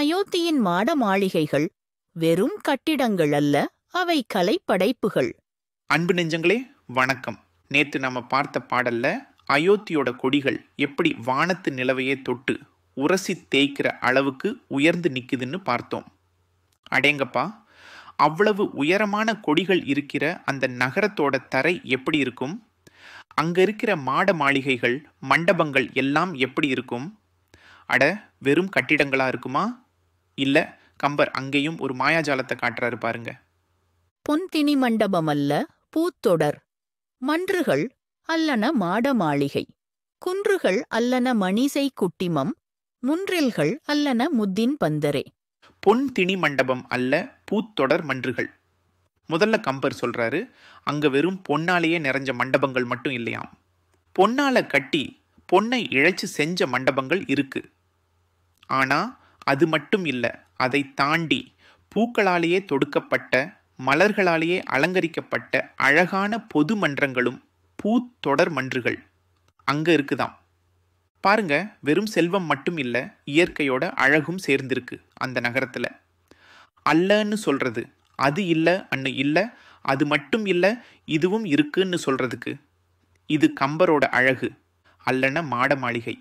அயோத்தியின் மாட மாளிகைகள் வெறும் கட்டிடங்கள் அல்ல, அவை கலைப்படைப்புகள். அன்பு நெஞ்சங்களே வணக்கம். நேற்று நம்ம பார்த்த பாடல்ல அயோத்தியோட கொடிகள் எப்படி வானத்து நிலவையே தொட்டு உரசி தேய்க்கிற அளவுக்கு உயர்ந்து நிக்குதுன்னு பார்த்தோம். அடேங்கப்பா, அவ்வளவு உயரமான கொடிகள் இருக்கிற அந்த நகரத்தோட தரை எப்படி இருக்கும்? அங்க இருக்கிற மாட மாளிகைகள், மண்டபங்கள் எல்லாம் எப்படி இருக்கும்? அட, வெறும் கட்டிடங்களா இருக்குமா? இல்ல, கம்பர் அங்கேயும் ஒரு மாயாஜாலத்தை காட்டுறாரு பாருங்க. பொன்தினி மண்டபம் அல்ல, பூத்தொடர். மன்றுகள் அல்லன மாட மாளிகை. குன்றுகள் அல்லன மணிசை குட்டிமம். முன்றில்கள் அல்லன முத்தின் பந்தரே. பொன் திணி மண்டபம் அல்ல, பூத்தொடர் மன்றுகள். முதல்ல கம்பர் சொல்றாரு, அங்க வெறும் பொன்னாலேயே நிறைஞ்ச மண்டபங்கள் மட்டும் இல்லையாம். பொன்னால கட்டி பொன்னை இழைச்சு செஞ்ச மண்டபங்கள் இருக்கு. ஆனா அது மட்டும் இல்ல, அதை தாண்டி பூக்களாலேயே தொடுக்கப்பட்ட, மலர்களாலேயே அலங்கரிக்கப்பட்ட அழகான பொது மன்றங்களும் பூத்தொடர் மன்றுகள் அங்க இருக்குதாம். பாருங்க, வெறும் செல்வம் மட்டும் இல்ல, இயற்கையோட அழகும் சேர்ந்திருக்கு அந்த நகரத்துல. அல்லன்னு சொல்றது, அது இல்ல அன்னு இல்ல, அது மட்டும் இல்ல இதுவும் இருக்குன்னு சொல்றதுக்கு இது கம்பரோட அழகு, அல்லன மாட மாளிகை.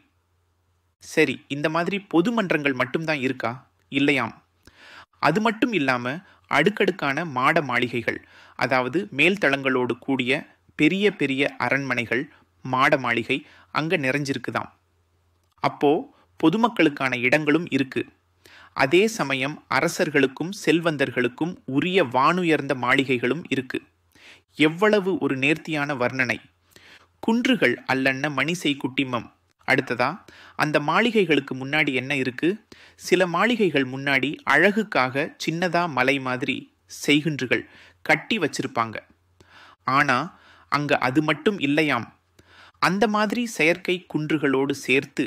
சரி, இந்த மாதிரி பொது மன்றங்கள் மட்டும்தான் இருக்கா? இல்லையாம். அது மட்டும் இல்லாம அடுக்கடுக்கான மாட மாளிகைகள், அதாவது மேல்தளங்களோடு கூடிய பெரிய பெரிய அரண்மனைகள், மாட மாளிகை அங்க நிறைஞ்சிருக்குதாம். அப்போ பொதுமக்களுக்கான இடங்களும் இருக்கு. அதே சமயம் அரசர்களுக்கும் செல்வந்தர்களுக்கும் உரிய வானுயர்ந்த மாளிகைகளும் இருக்கு. எவ்வளவு ஒரு நேர்த்தியான வர்ணனை! குன்றுகள் அல்லன்ன மணிசை குட்டிமம். அடுத்ததா, அந்த மாளிகைகளுக்கு முன்னாடி என்ன இருக்கு? சில மாளிகைகள் முன்னாடி அழகுக்காக சின்னதா மலை மாதிரி செய்கின்றுகள் கட்டி வச்சிருப்பாங்க. ஆனா அங்க அது மட்டும் இல்லையாம். அந்த மாதிரி செயற்கை குன்றுகளோடு சேர்த்து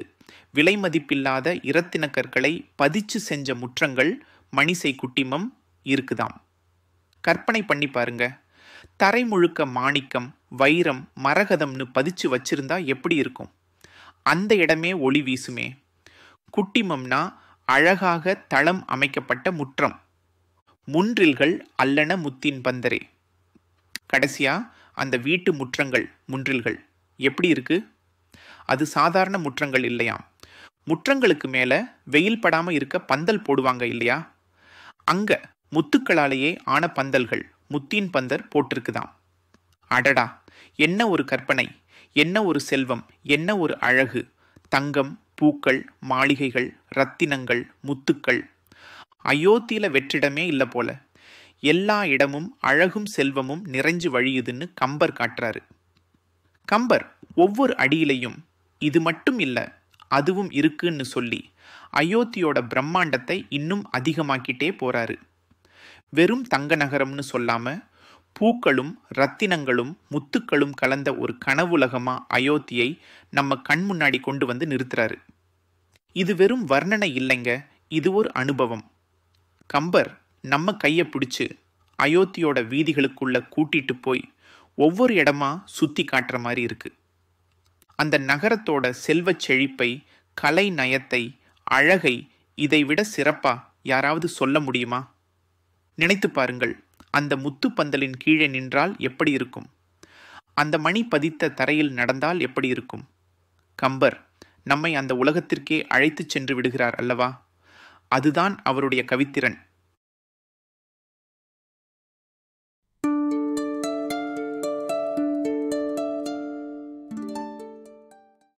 விலை மதிப்பில்லாத இரத்தின கற்களை பதிச்சு செஞ்ச முற்றங்கள், மணிசை குட்டிமம் இருக்குதாம். கற்பனை பண்ணி பாருங்க, தரை முழுக்க மாணிக்கம், வைரம், மரகதம்னு பதிச்சு வச்சிருந்தா எப்படி இருக்கும்? அந்த இடமே ஒளி வீசுமே. குட்டிமம்னா அழகாக தளம் அமைக்கப்பட்ட முற்றம். முன்றில்கள் அல்லன முத்தின் பந்தரே. கடைசியா அந்த வீட்டு முற்றங்கள், முன்றில்கள் எப்படி இருக்கு? அது சாதாரண முற்றங்கள் இல்லையாம். முற்றங்களுக்கு மேல வெயில் படாம இருக்க பந்தல் போடுவாங்க இல்லையா? அங்க முத்துக்களாலேயே ஆன பந்தல்கள், முத்தின் பந்தர் போட்டிருக்குதாம். அடடா, என்ன ஒரு கற்பனை! என்ன ஒரு செல்வம்! என்ன ஒரு அழகு! தங்கம், பூக்கள், மாளிகைகள், ரத்தினங்கள், முத்துக்கள். அயோத்தியில வெற்றிடமே இல்ல போல. எல்லா இடமும் அழகும் செல்வமும் நிறைஞ்சு வழியுதுன்னு கம்பர் காட்டுறாரு. கம்பர் ஒவ்வொரு அடியிலையும் இது மட்டும் இல்ல, அதுவும் இருக்குன்னு சொல்லி அயோத்தியோட பிரம்மாண்டத்தை இன்னும் அதிகமாக்கிட்டே போறாரு. வெறும் தங்க நகரம்னு சொல்லாம பூக்களும் ரத்தினங்களும் முத்துக்களும் கலந்த ஒரு கனவுலகமா அயோத்தியை நம்ம கண் முன்னாடி கொண்டு வந்து நிறுத்துறாரு. இது வெறும் வர்ணனை இல்லைங்க, இது ஒரு அனுபவம். கம்பர் நம்ம கையை பிடிச்சு அயோத்தியோட வீதிகளுக்குள்ள கூட்டிட்டு போய் ஒவ்வொரு இடமா சுத்தி காட்டுற மாதிரி இருக்கு. அந்த நகரத்தோட செல்வச் செழிப்பை, கலை நயத்தை, அழகை இதைவிட சிறப்பா யாராவது சொல்ல முடியுமா? நினைத்து பாருங்கள், அந்த முத்து பந்தலின் கீழே நின்றால் எப்படி இருக்கும்? அந்த மணி பதித்த தரையில் நடந்தால் எப்படி இருக்கும்? கம்பர் நம்மை அந்த உலகத்திற்கே அழைத்து சென்று விடுகிறார் அல்லவா? அதுதான் அவருடைய கவித்திறன்.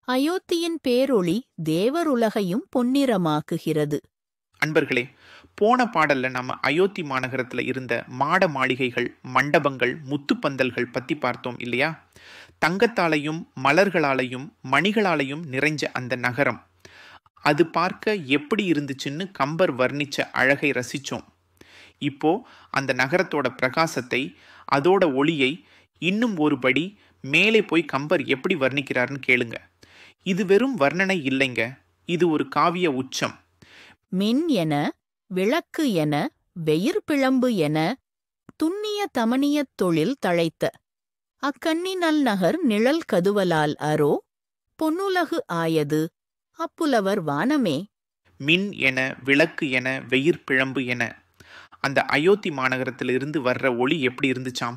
அயோத்தியின் பேரொளி தேவருலகையும் பொன்னிறமாக்குகிறது. அன்பர்களே, போன பாடல்ல நம்ம அயோத்தி மாநகரத்துல இருந்த மாட மாளிகைகள், மண்டபங்கள், முத்துப்பந்தல்கள் பத்தி பார்த்தோம் இல்லையா? தங்கத்தாலையும் மலர்களாலையும் மணிகளாலையும் நிறைஞ்ச அந்த நகரம், அது பார்க்க எப்படி இருந்துச்சுன்னு கம்பர் வர்ணிச்ச அழகை ரசிச்சோம். இப்போ அந்த நகரத்தோட பிரகாசத்தை, அதோட ஒளியை இன்னும் ஒருபடி மேலே போய் கம்பர் எப்படி வர்ணிக்கிறார்னு கேளுங்க. இது வெறும் வர்ணனை இல்லைங்க, இது ஒரு காவிய உச்சம். மின் என, விளக்கு என, வெயிர்பிழம்பு என துண்ணிய தமனியத் தொழில் தழைத்த அக்கண்ணினல் நகர் நிழல் கதுவலால் அரோ பொன்னுலகு ஆயது அப்புலவர் வானமே. மின் என, விளக்கு என, வெயிற் பிழம்பு என அந்த அயோத்தி மாநகரத்திலிருந்து வர்ற ஒளி எப்படி இருந்துச்சாம்?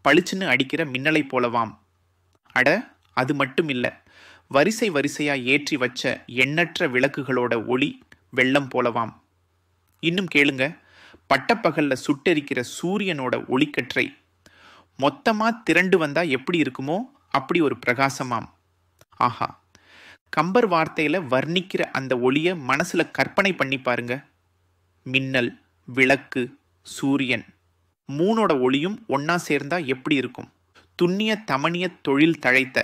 பளிச்சுன்னு அடிக்கிற மின்னலை போலவாம். அட, அது மட்டும் இல்ல, வரிசை வரிசையா ஏற்றி வச்ச எண்ணற்ற விளக்குகளோட ஒளி வெள்ளம் போலவாம். இன்னும் கேளுங்க, பட்டப்பகல்ல சுட்டெரிக்கிற சூரியனோட ஒளிக்கற்றை மொத்தமா திரண்டு வந்தா எப்படி இருக்குமோ அப்படி ஒரு பிரகாசமாம். ஆஹா, கம்பர் வார்த்தையில வர்ணிக்கிற அந்த ஒளிய மனசுல கற்பனை பண்ணி பாருங்க. மின்னல், விளக்கு, சூரியன் மூணோட ஒளியும் ஒன்னா சேர்ந்தா எப்படி இருக்கும்? துண்ணிய தமணிய தொழில் தழைத்த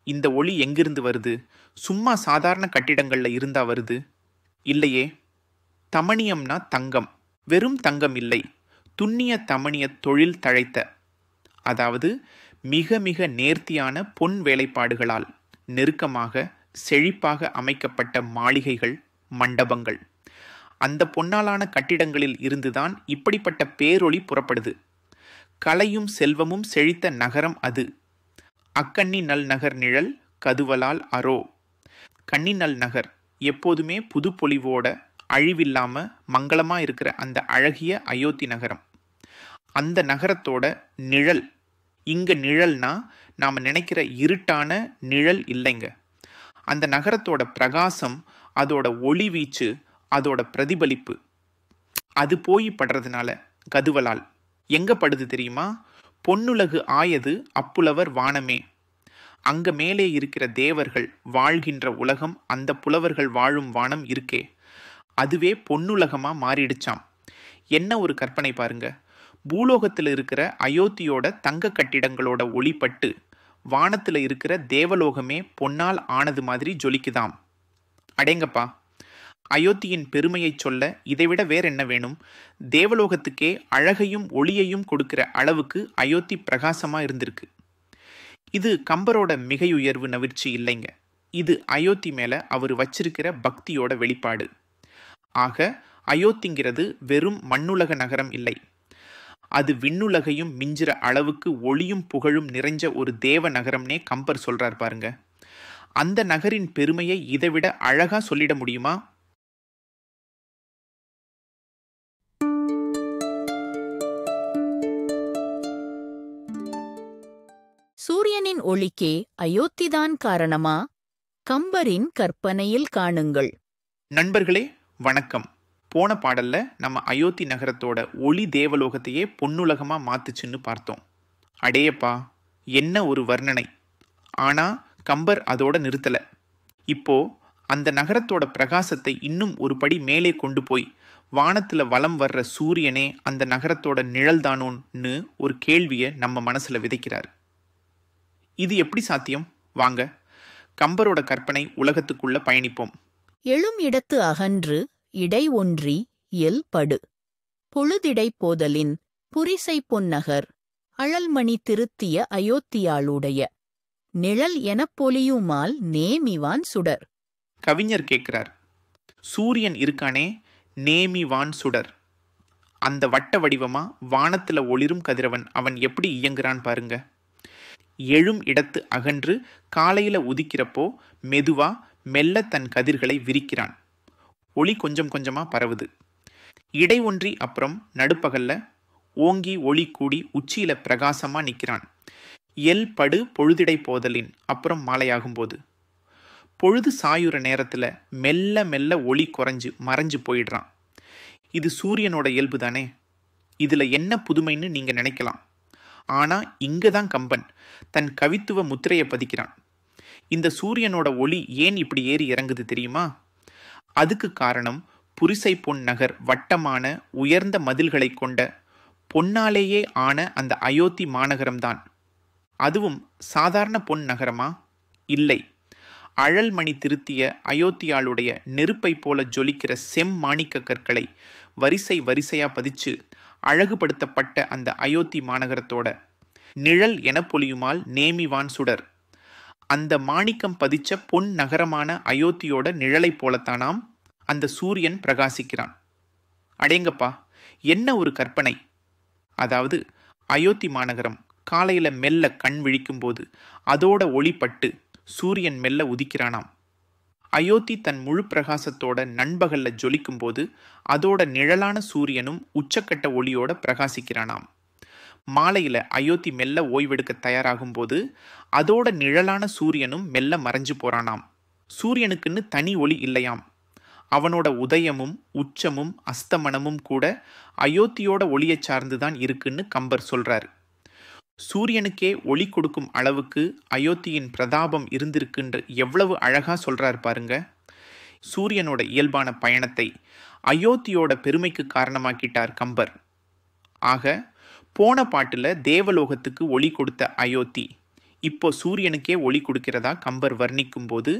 இந்த ஒளி எங்கிருந்து வருது? சும்மா சாதாரண கட்டிடங்கள்ல இருந்தா வருது? இல்லையே. தமணியம்னா தங்கம், வெறும் தங்கம் இல்லை, துண்ணிய தமணிய தொழில் தழைத்த, அதாவது மிக மிக நேர்த்தியான பொன் வேலைப்பாடுகளால் நெருக்கமாக செழிப்பாக அமைக்கப்பட்ட மாளிகைகள், மண்டபங்கள். அந்த பொன்னாலான கட்டிடங்களில் இருந்துதான் இப்படிப்பட்ட பேரொளி புறப்படுது. கலையும் செல்வமும் செழித்த நகரம் அது. அக்கண்ணி நல் நகர் நிழல் கதுவலால் அரோ. கண்ணி நல் நகர் எப்போதுமே புது பொலிவோட அழிவில்லாம மங்களமா இருக்கிற அந்த அழகிய அயோத்தி நகரம். அந்த நகரத்தோட நிழல், இங்க நிழல்னா நாம நினைக்கிற இருட்டான நிழல் இல்லைங்க. அந்த நகரத்தோட பிரகாசம், அதோட ஒளி வீச்சு, அதோட பிரதிபலிப்பு, அது போய் படுறதுனால கதுவலால் எங்க படுது தெரியுமா? பொன்னுலகு ஆயது அப்புலவர் வானமே. அங்க மேலே இருக்கிற தேவர்கள் வாழ்கின்ற உலகம், அந்த புலவர்கள் வாழும் வானம் இருக்கே, அதுவே பொன்னுலகமா மாறிடுச்சாம். என்ன ஒரு கற்பனை பாருங்க. பூலோகத்தில் இருக்கிற அயோத்தியோட தங்க கட்டிடங்களோட ஒளிப்பட்டு வானத்தில் இருக்கிற தேவலோகமே பொன்னால் ஆனது மாதிரி ஜொலிக்குதாம். அடேங்கப்பா, அயோத்தியின் பெருமையை சொல்ல இதைவிட வேற என்ன வேணும்? தேவலோகத்துக்கே அழகையும் ஒளியையும் கொடுக்கிற அளவுக்கு அயோத்தி பிரகாசமா இருந்திருக்கு. இது கம்பரோட மிகையுயர்வு நவிர்ச்சி இல்லைங்க. இது அயோத்தி மேல அவர் வச்சிருக்கிற பக்தியோட வெளிப்பாடு. ஆக அயோத்திங்கிறது வெறும் மண்ணுலக நகரம் இல்லை, அது விண்ணுலகையும் மிஞ்சிற அளவுக்கு ஒளியும் புகழும் நிறைஞ்ச ஒரு தேவ நகரம்னே கம்பர் சொல்றார் பாருங்க. அந்த நகரின் பெருமையை இதைவிட அழகா சொல்லிட முடியுமா? சூரியனின் ஒளிக்கே அயோத்திதான் காரணமா? கம்பரின் கற்பனையில் காணுங்கள். நண்பர்களே வணக்கம். போன பாடல்ல நம்ம அயோத்தி நகரத்தோட ஒளி தேவலோகத்தையே பொன்னுலகமா மாத்துச்சுன்னு பார்த்தோம். அடேயப்பா, என்ன ஒரு வர்ணனை! ஆனா கம்பர் அதோட நிறுத்தல. இப்போ அந்த நகரத்தோட பிரகாசத்தை இன்னும் ஒரு படி மேலே கொண்டு போய் வானத்துல வலம் வர்ற சூரியனே அந்த நகரத்தோட நிழல் தானோன்னு ஒரு கேள்வியை நம்ம மனசுல விதைக்கிறார். இது எப்படி சாத்தியம்? வாங்க, கம்பரோட கற்பனை உலகத்துக்குள்ள பயணிப்போம். எழும் இடத்து அகன்று இடை ஒன்றி எல் படு பொழுதிடை போதலின் புரிசை பொன்னகர் அழல்மணி திருத்திய அயோத்தியாளுடைய நிழல் எனப் பொலியுமால் நேமிவான் சுடர். கவிஞர் கேட்கிறார், சூரியன் இருக்கானே நேமிவான் சுடர், அந்த வட்ட வடிவமா வானத்துல ஒளிரும் கதிரவன் அவன் எப்படி இயங்குறான் பாருங்க. எழும் இடத்து அகன்று காலையில உதிக்கிறப்போ மெதுவா மெல்ல தன் கதிர்களை விரிக்கிறான். ஒளி கொஞ்சம் கொஞ்சமா பரவுது. இடை ஒன்றி அப்புறம் நடுப்பகல்ல ஓங்கி ஒளி கூடி உச்சியில பிரகாசமா நிற்கிறான். எல் படு பொழுதிடை போதலின் அப்புறம் மாலையாகும்போது பொழுது சாயுற நேரத்துல மெல்ல மெல்ல ஒளி குறைஞ்சு மறைஞ்சு போயிடுறான். இது சூரியனோட இயல்பு தானே. இதுல என்ன புதுமைன்னு நீங்க நினைக்கலாம். ஆனா இங்கதான் கம்பன் தன் கவித்துவ முத்திரையை பதிக்கிறான். இந்த சூரியனோட ஒளி ஏன் இப்படி ஏறி இறங்குது தெரியுமா? அதுக்கு காரணம் புரிசை பொன் நகர் வட்டமான உயர்ந்த மதில்களை கொண்ட பொன்னாலேயே ஆன அந்த அயோத்தி மாநகரம்தான். அதுவும் சாதாரண பொன் நகரமா? இல்லை. அழல்மணி திருத்திய அயோத்தியாளுடைய நெருப்பை போல ஜொலிக்கிற செம்மாணிக்க கற்களை வரிசை வரிசையா பதிச்சு அழகுபடுத்தப்பட்ட அந்த அயோத்தி மாநகரத்தோட நிழல் என பொலியுமால் நேமிவான் சுடர், அந்த மாணிக்கம் பதிச்ச பொன் நகரமான அயோத்தியோட நிழலை போலத்தானாம் அந்த சூரியன் பிரகாசிக்கிறான். அடேங்கப்பா, என்ன ஒரு கற்பனை! அதாவது அயோத்தி மாநகரம் காலையில மெல்ல கண் விழிக்கும் போது அதோட ஒளிப்பட்டு சூரியன் மெல்ல உதிக்கிறானாம். அயோத்தி தன் முழு பிரகாசத்தோட நண்பகல்ல ஜொலிக்கும் போது அதோட நிழலான சூரியனும் உச்சக்கட்ட ஒளியோட பிரகாசிக்கிறானாம். மாலையில அயோத்தி மெல்ல ஓய்வெடுக்க தயாராகும் போது அதோட நிழலான சூரியனும் மெல்ல மறைஞ்சு போறானாம். சூரியனுக்குன்னு தனி ஒளி இல்லையாம். அவனோட உதயமும் உச்சமும் அஸ்தமனமும் கூட அயோத்தியோட ஒளியை சார்ந்துதான் இருக்குன்னு கம்பர் சொல்றாரு. சூரியனுக்கே ஒளி கொடுக்கும் அளவுக்கு அயோத்தியின் பிரதாபம் இருந்திருக்குன்ற எவ்வளவு அழகா சொல்றாரு பாருங்க. சூரியனோட இயல்பான பயணத்தை அயோத்தியோட பெருமைக்கு காரணமாக்கிட்டார் கம்பர். ஆக போன பாட்டுல தேவலோகத்துக்கு ஒளி கொடுத்த அயோத்தி இப்போ சூரியனுக்கே ஒளி கொடுக்கிறதா கம்பர் வர்ணிக்கும் போது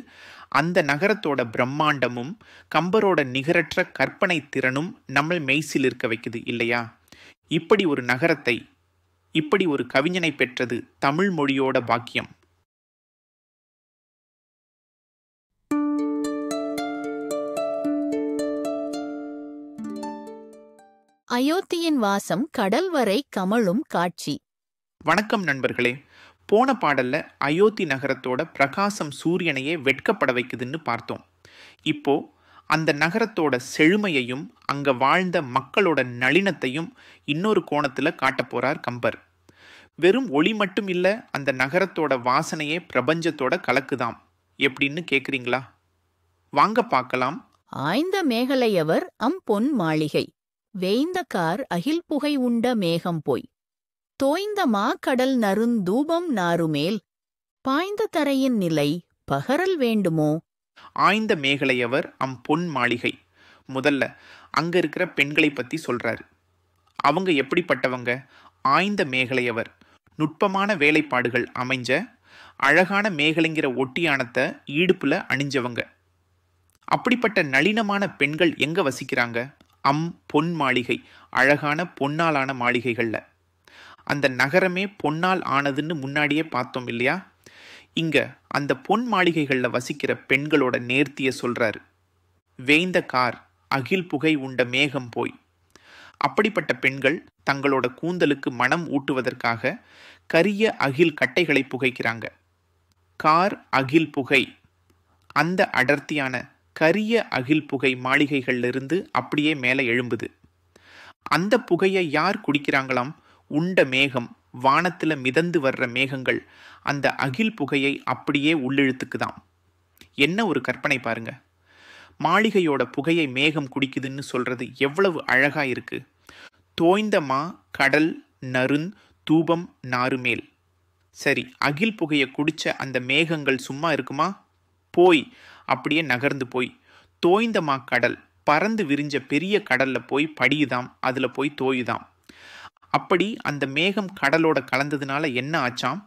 அந்த நகரத்தோட பிரம்மாண்டமும் கம்பரோட நிகரற்ற கற்பனை திறனும் நம்ம மெய்சில் இருக்க வைக்குது இல்லையா? இப்படி ஒரு நகரத்தை, இப்படி ஒரு கவிஞனை பெற்றது தமிழ் மொழியோட பாக்கியம். அயோத்தியின் வாசம் கடல் வரை கமழும் காட்சி. வணக்கம் நண்பர்களே. போன பாடல்ல அயோத்தி நகரத்தோட பிரகாசம் சூரியனையே வெட்கப்பட வைக்குதுன்னு பார்த்தோம். இப்போ அந்த நகரத்தோட செழுமையையும் அங்க வாழ்ந்த மக்களோட நளினத்தையும் இன்னொரு கோணத்துல காட்டப் போறார் கம்பர். வெறும் ஒளி மட்டும் இல்ல, அந்த நகரத்தோட வாசனையே பிரபஞ்சத்தோட கலக்குதாம். எப்படின்னு கேக்குறீங்களா? வாங்க பார்க்கலாம். ஆய்ந்த மேகலையவர் பொன் மாளிகை வேய்ந்த கார் அகில் புகை உண்ட மேகம் போய் தோய்ந்த மா கடல் நறுந்தூபம் நாருமேல் பாய்ந்த தரையின் நிலை பகரல் வேண்டுமோ. ஆய்ந்த மேகலையவர் பொன் மாளிகை. முதல்ல அங்க இருக்கிற பெண்களை பத்தி சொல்றாரு. அவங்க எப்படிப்பட்டவங்க? ஆய்ந்த மேகலையவர், நுட்பமான வேலைப்பாடுகள் அமைஞ்ச அழகான மேகலைங்கிற ஒட்டியானத்தை ஈடுப்புல அணிஞ்சவங்க. அப்படிப்பட்ட நளினமான பெண்கள் எங்க வசிக்கிறாங்க? பொன் மாளிகை, அழகான பொன்னாலான மாளிகைகள்ல. அந்த நகரமே பொன்னால் ஆனதுன்னு முன்னாடியே பார்த்தோம் இல்லையா? இங்க அந்த பொன் மாளிகைகள்ல வசிக்கிற பெண்களோட நேர்த்திய சொல்றாரு. வேய்ந்த கார் அகில் புகை உண்ட மேகம் போய். அப்படிப்பட்ட பெண்கள் தங்களோட கூந்தலுக்கு மனம் ஊட்டுவதற்காக கரிய அகில் கட்டைகளை புகைக்கிறாங்க. கார் அகில் புகை, அந்த அடர்த்தியான கரிய அகில் புகை மாளிகைகள்லிருந்து அப்படியே மேலே எழும்புது. அந்த புகையை யார் குடிக்கிறாங்களாம்? உண்ட மேகம், வானத்துல மிதந்து வர்ற மேகங்கள் அந்த அகில் புகையை அப்படியே உள்ளிழுத்துக்குதாம். என்ன ஒரு கற்பனை பாருங்க. மாளிகையோட புகையை மேகம் குடிக்குதுன்னு சொல்றது எவ்வளவு அழகா இருக்கு. தோய்ந்த மா கடல் நறுந் தூபம் நாருமேல். சரி, அகில் புகையை குடிச்ச அந்த மேகங்கள் சும்மா இருக்குமா? போய் அப்படியே நகர்ந்து போய் தோய்ந்த மா கடல், பறந்து விரிஞ்ச பெரிய கடல்ல போய் படியுதாம், அதுல போய் தோயுதாம். அப்படி அந்த மேகம் கடலோட கலந்ததுனால என்ன ஆச்சாம்?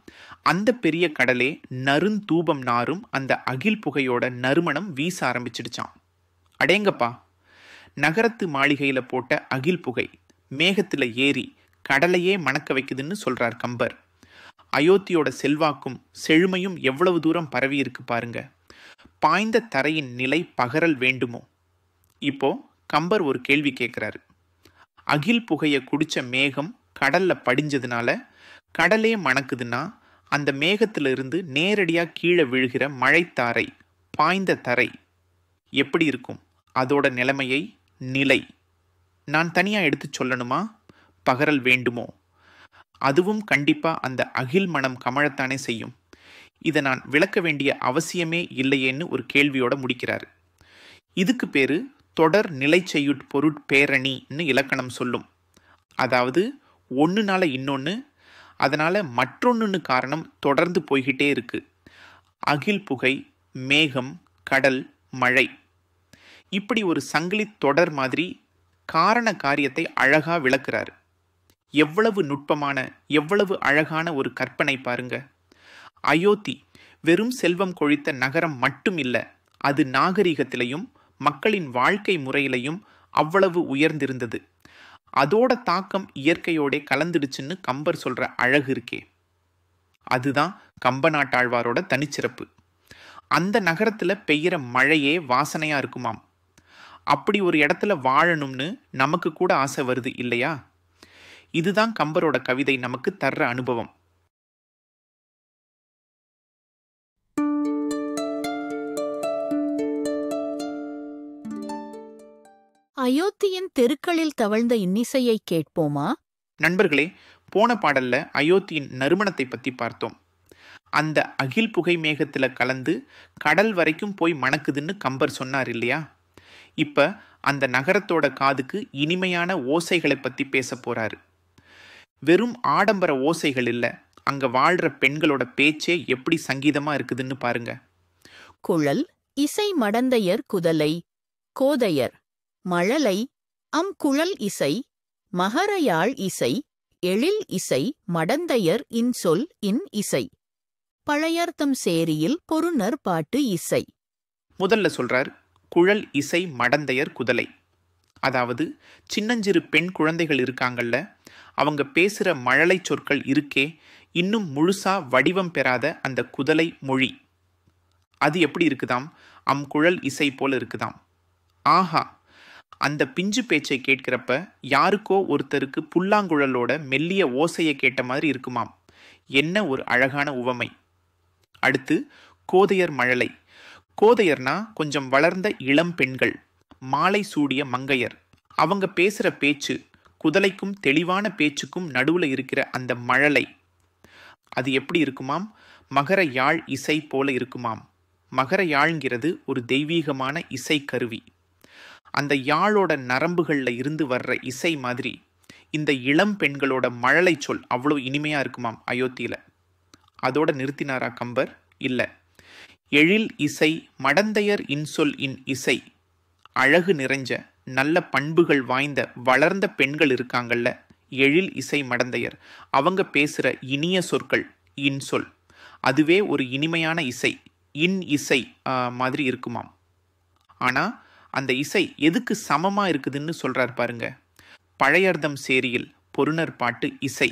அந்த பெரிய கடலே நறுந்தூபம் நாரும் அந்த அகில் புகையோட நறுமணம் வீச ஆரம்பிச்சிடுச்சாம். அடேங்கப்பா! நகரத்து மாளிகையில போட்ட அகில் புகை மேகத்துல ஏறி கடலையே மணக்க வைக்குதுன்னு சொல்றார் கம்பர். அயோத்தியோட செல்வாக்கும் செழுமையும் எவ்வளவு தூரம் பரவி இருக்கு பாருங்க. பாய்ந்த தரையின் நிலை பகரல் வேண்டுமோ. இப்போ கம்பர் ஒரு கேள்வி கேட்கிறாரு. அகில் புகையை குடிச்ச மேகம் கடல்ல படிஞ்சதுனால கடலே மணக்குதுன்னா அந்த மேகத்துல இருந்து நேரடியா கீழே விழுகிற மழைத்தாரை, பாய்ந்த தரை எப்படி இருக்கும்? அதோட நிலைமையை, நிலை நான் தனியா எடுத்து சொல்லணுமா? பகரல் வேண்டுமோ? அதுவும் கண்டிப்பா அந்த அகில் மனம் கமழத்தானே செய்யும். இதை நான் விளக்க வேண்டிய அவசியமே இல்லையேன்னு ஒரு கேள்வியோட முடிக்கிறாரு. இதுக்கு பேரு தொடர் நிலை செய்யுட் பொருட்பேரணின்னு இலக்கணம் சொல்லும். அதாவது ஒன்றுனால இன்னொன்று, அதனால மற்றொன்றுன்னு காரணம் தொடர்ந்து போய்கிட்டே இருக்கு. அகில் புகை, மேகம், கடல், மழை, இப்படி ஒரு சங்கிலி தொடர் மாதிரி காரண காரியத்தை அழகா விளக்குறாரு. எவ்வளவு நுட்பமான, எவ்வளவு அழகான ஒரு கற்பனை பாருங்க. அயோத்தி வெறும் செல்வம் கொழித்த நகரம் மட்டும் இல்ல, அது நாகரிகத்திலையும் மக்களின் வாழ்க்கை முறையிலையும் அவ்வளவு உயர்ந்திருந்தது. அதோட தாக்கம் இயற்கையோட கலந்துடுச்சுன்னு கம்பர் சொல்ற அழகு இருக்கே, அதுதான் கம்ப நாட்டாழ்வாரோட தனிச்சிறப்பு. அந்த நகரத்துல பெய்கிற மழையே வாசனையா இருக்குமாம். அப்படி ஒரு இடத்துல வாழணும்னு நமக்கு கூட ஆசை வருது இல்லையா? இதுதான் கம்பரோட கவிதை நமக்கு தர்ற அனுபவம். அயோத்தியின் தெருக்களில் தவழ்ந்த இன்னிசையை கேட்போமா? நண்பர்களே, போன பாடல்ல அயோத்தியின் நறுமணத்தை பத்தி பார்த்தோம். அந்த அகில் புகை மேகத்துல கலந்து கடல் வரைக்கும் போய் மணக்குதுன்னு கம்பர் சொன்னார் இல்லையா? இப்ப அந்த நகரத்தோட காதுக்கு இனிமையான ஓசைகளை பத்தி பேச போறாரு. வெறும் ஆடம்பர ஓசைகள் இல்ல, அங்க வாழ்ற பெண்களோட பேச்சே எப்படி சங்கீதமா இருக்குதுன்னு பாருங்க. குழல் இசை மடந்தையர் குதலை, கோதையர் மழலை, குழல் இசை, மகரயாழ் இசை, எழில் இசை, மடந்தையர் இன்சொல் இசை, பழையர்த்தம் சேரியில் பொருநர் பாட்டு இசை. முதல்ல சொல்றார் குழல் இசை மடந்தையர் குதலை. அதாவது சின்னஞ்சிறு பெண் குழந்தைகள் இருக்காங்கல்ல, அவங்க பேசுற மழலை சொற்கள் இருக்கே, இன்னும் முழுசா வடிவம் பெறாத அந்த குதலை மொழி, அது எப்படி இருக்குதாம்? குழல் இசை போல இருக்குதாம். ஆஹா, அந்த பிஞ்சு பேச்சை கேட்கிறப்ப யாருக்கோ ஒருத்தருக்கு புல்லாங்குழலோட மெல்லிய ஓசையை கேட்ட மாதிரி இருக்குமாம். என்ன ஒரு அழகான உவமை. அடுத்து கோதையர் மழலை. கோதையர்னா கொஞ்சம் வளர்ந்த இளம் பெண்கள், மாலை சூடிய மங்கையர். அவங்க பேசுற பேச்சு, குதலைக்கும் தெளிவான பேச்சுக்கும் நடுவுல இருக்கிற அந்த மழலை, அது எப்படி இருக்குமாம்? மகர யாழ் இசை போல இருக்குமாம். மகர யாழ்ங்கிறது ஒரு தெய்வீகமான இசை கருவி. அந்த யாழோட நரம்புகள்ல இருந்து வர்ற இசை மாதிரி இந்த இளம் பெண்களோட மழலை சொல் அவ்வளோ இனிமையா இருக்குமாம் அயோத்தியில. அதோட நிறுத்தினாரா கம்பர்? இல்ல. எழில் இசை மடந்தையர் இன்சொல் இசை, அழகு நிறைஞ்ச நல்ல பண்புகள் வாய்ந்த வளர்ந்த பெண்கள் இருக்காங்கல்ல, எழில் இசை மடந்தையர், அவங்க பேசுற இனிய சொற்கள் இன்சொல், அதுவே ஒரு இனிமையான இசை, இசை மாதிரி இருக்குமாம். ஆனா அந்த இசை எதுக்கு சமமா இருக்குதுன்னு சொல்றார் பாருங்க. பழையர்தம் சேரியில் பொருணர் பாட்டு இசை.